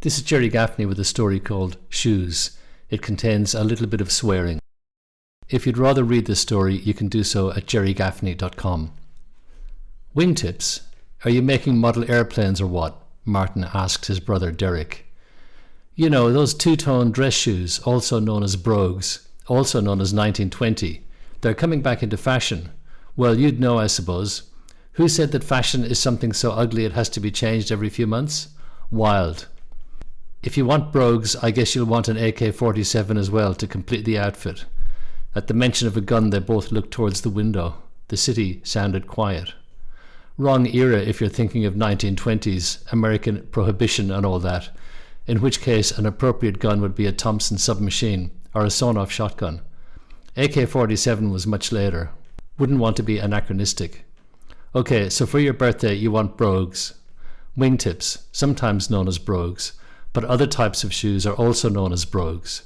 This is Jerry Gaffney with a story called Shoes. It contains a little bit of swearing. If you'd rather read this story, you can do so at jerrygaffney.com. Wingtips? Are you making model airplanes or what? Martin asked his brother Derek. You know, those two-tone dress shoes, also known as brogues, also known as 1920. They're coming back into fashion. Well, you'd know, I suppose. Who said that fashion is something so ugly it has to be changed every few months? Wild. If you want brogues, I guess you'll want an AK-47 as well to complete the outfit. At the mention of a gun, they both looked towards the window. The city sounded quiet. Wrong era if you're thinking of 1920s, American prohibition and all that, in which case an appropriate gun would be a Thompson submachine or a sawn-off shotgun. AK-47 was much later. Wouldn't want to be anachronistic. Okay, so for your birthday you want brogues. Wingtips, sometimes known as brogues, but other types of shoes are also known as brogues.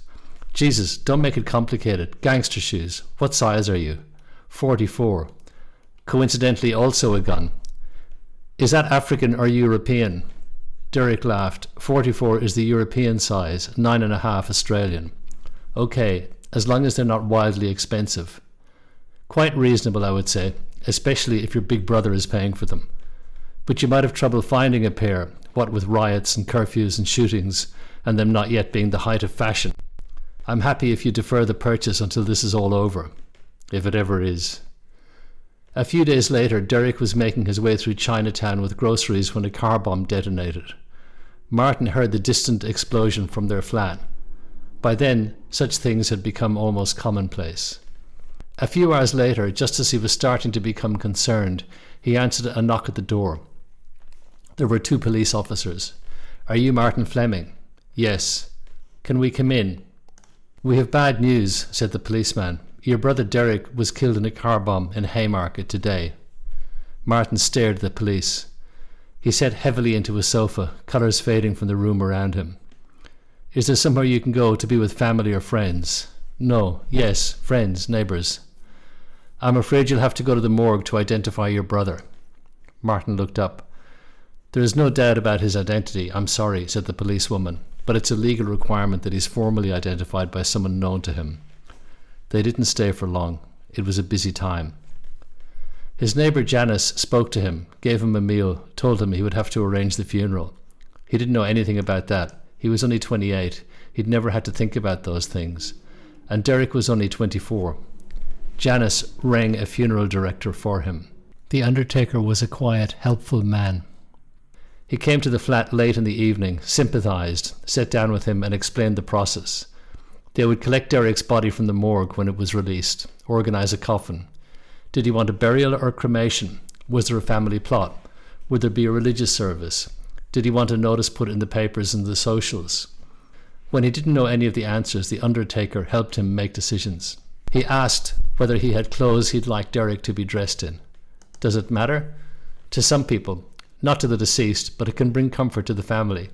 Jesus, don't make it complicated. Gangster shoes. What size are you? 44. Coincidentally also a gun. Is that African or European? Derek laughed. 44 is the European size, 9.5 Australian. Okay, as long as they're not wildly expensive. Quite reasonable, I would say, especially if your big brother is paying for them. But you might have trouble finding a pair, what with riots and curfews and shootings, and them not yet being the height of fashion. I'm happy if you defer the purchase until this is all over, if it ever is. A few days later, Derek was making his way through Chinatown with groceries when a car bomb detonated. Martin heard the distant explosion from their flat. By then, such things had become almost commonplace. A few hours later, just as he was starting to become concerned, he answered a knock at the door. There were 2 police officers. Are you Martin Fleming? Yes. Can we come in? We have bad news, said the policeman. Your brother Derek was killed in a car bomb in Haymarket today. Martin stared at the police. He sat heavily into a sofa, colours fading from the room around him. Is there somewhere you can go to be with family or friends? No. Yes, friends, neighbours. I'm afraid you'll have to go to the morgue to identify your brother. Martin looked up. There is no doubt about his identity, I'm sorry, said the policewoman, but it's a legal requirement that he's formally identified by someone known to him. They didn't stay for long. It was a busy time. His neighbour Janice spoke to him, gave him a meal, told him he would have to arrange the funeral. He didn't know anything about that. He was only 28. He'd never had to think about those things. And Derek was only 24. Janice rang a funeral director for him. The undertaker was a quiet, helpful man. He came to the flat late in the evening, sympathised, sat down with him and explained the process. They would collect Derek's body from the morgue when it was released, organise a coffin. Did he want a burial or cremation? Was there a family plot? Would there be a religious service? Did he want a notice put in the papers and the socials? When he didn't know any of the answers, the undertaker helped him make decisions. He asked whether he had clothes he'd like Derek to be dressed in. Does it matter? To some people. Not to the deceased, but it can bring comfort to the family.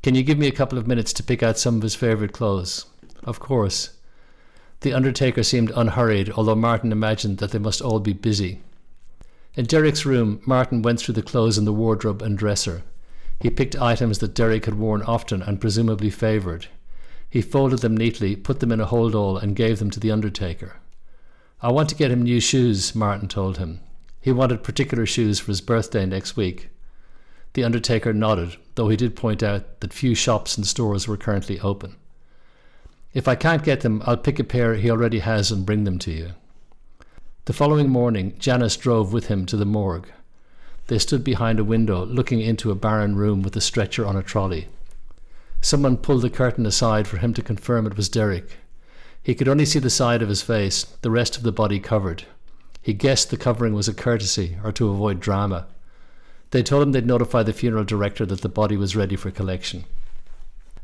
Can you give me a couple of minutes to pick out some of his favourite clothes? Of course. The undertaker seemed unhurried, although Martin imagined that they must all be busy. In Derek's room, Martin went through the clothes in the wardrobe and dresser. He picked items that Derek had worn often and presumably favoured. He folded them neatly, put them in a hold-all and gave them to the undertaker. I want to get him new shoes, Martin told him. He wanted particular shoes for his birthday next week. The undertaker nodded, though he did point out that few shops and stores were currently open. If I can't get them, I'll pick a pair he already has and bring them to you. The following morning, Janice drove with him to the morgue. They stood behind a window, looking into a barren room with a stretcher on a trolley. Someone pulled the curtain aside for him to confirm it was Derek. He could only see the side of his face, the rest of the body covered. He guessed the covering was a courtesy or to avoid drama. They told him they'd notify the funeral director that the body was ready for collection.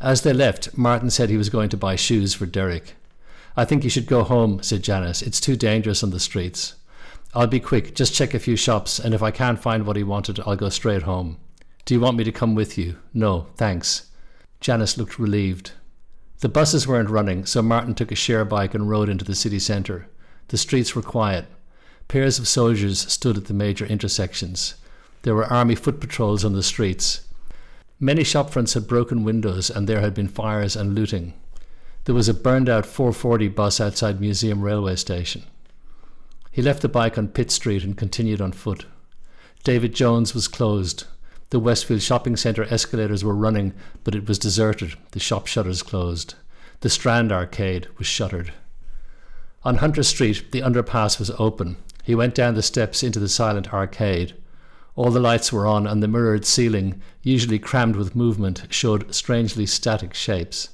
As they left, Martin said he was going to buy shoes for Derek. I think you should go home, said Janice. It's too dangerous on the streets. I'll be quick, just check a few shops, and if I can't find what he wanted, I'll go straight home. Do you want me to come with you? No, thanks. Janice looked relieved. The buses weren't running, so Martin took a share bike and rode into the city centre. The streets were quiet. Pairs of soldiers stood at the major intersections. There were army foot patrols on the streets. Many shopfronts had broken windows and there had been fires and looting. There was a burned out 440 bus outside Museum Railway Station. He left the bike on Pitt Street and continued on foot. David Jones was closed. The Westfield Shopping Centre escalators were running, but it was deserted, the shop shutters closed. The Strand Arcade was shuttered. On Hunter Street, the underpass was open. He went down the steps into the silent arcade. All the lights were on and the mirrored ceiling, usually crammed with movement, showed strangely static shapes.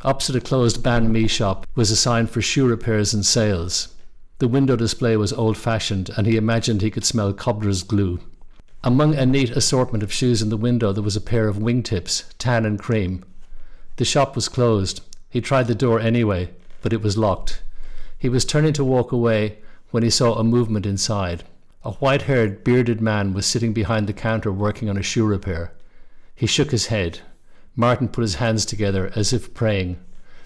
Opposite a closed banh mi shop was a sign for shoe repairs and sales. The window display was old-fashioned and he imagined he could smell cobbler's glue. Among a neat assortment of shoes in the window there was a pair of wingtips, tan and cream. The shop was closed. He tried the door anyway, but it was locked. He was turning to walk away when he saw a movement inside. A white-haired, bearded man was sitting behind the counter working on a shoe repair. He shook his head. Martin put his hands together as if praying,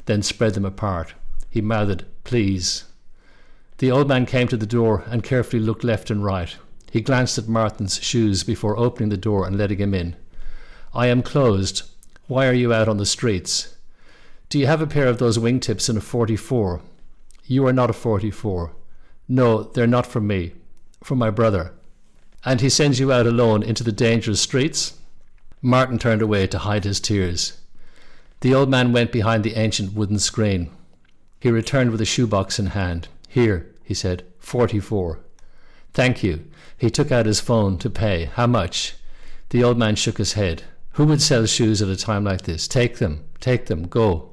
then spread them apart. He mouthed, "Please." The old man came to the door and carefully looked left and right. He glanced at Martin's shoes before opening the door and letting him in. "I am closed. Why are you out on the streets? Do you have a pair of those wingtips in a 44? You are not a 44. No, they're not from me. From my brother. And he sends you out alone into the dangerous streets?" Martin turned away to hide his tears. The old man went behind the ancient wooden screen. He returned with a shoebox in hand. "Here," he said, 44. "Thank you." He took out his phone to pay. "How much?" The old man shook his head. "Who would sell shoes at a time like this? Take them, go."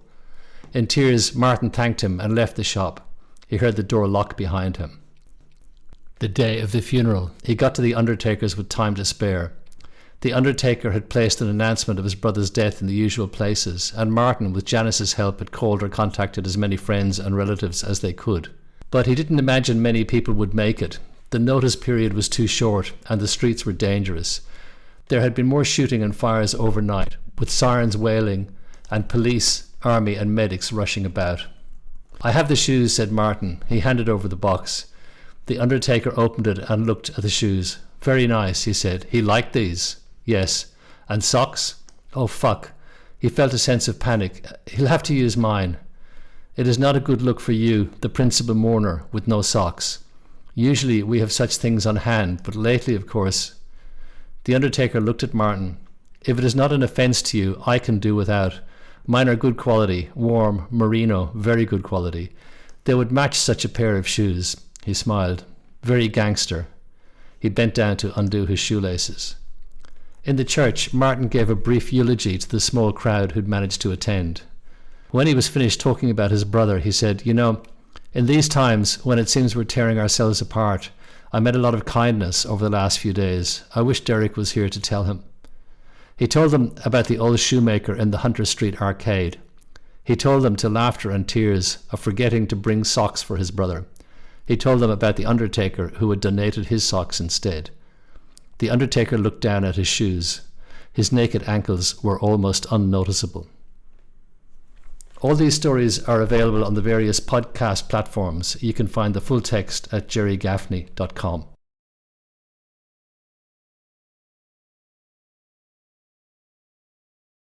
In tears, Martin thanked him and left the shop. He heard the door lock behind him. The day of the funeral, he got to the undertaker's with time to spare. The undertaker had placed an announcement of his brother's death in the usual places, and Martin, with Janice's help, had called or contacted as many friends and relatives as they could. But he didn't imagine many people would make it. The notice period was too short, and the streets were dangerous. There had been more shooting and fires overnight, with sirens wailing, and police, army and medics rushing about. "I have the shoes," said Martin. He handed over the box. The undertaker opened it and looked at the shoes. "Very nice," he said. "He liked these?" "Yes." "And socks?" "Oh, fuck." He felt a sense of panic. "He'll have to use mine." "It is not a good look for you, the principal mourner, with no socks. Usually we have such things on hand, but lately, of course." The undertaker looked at Martin. "If it is not an offence to you, I can do without. Mine are good quality, warm, merino, very good quality. They would match such a pair of shoes." He smiled. "Very gangster." He bent down to undo his shoelaces. In the church, Martin gave a brief eulogy to the small crowd who'd managed to attend. When he was finished talking about his brother, he said, "You know, in these times, when it seems we're tearing ourselves apart, I met a lot of kindness over the last few days. I wish Derek was here to tell him." He told them about the old shoemaker in the Hunter Street arcade. He told them to laughter and tears of forgetting to bring socks for his brother. He told them about the undertaker who had donated his socks instead. The undertaker looked down at his shoes. His naked ankles were almost unnoticeable. All these stories are available on the various podcast platforms. You can find the full text at jerrygaffney.com.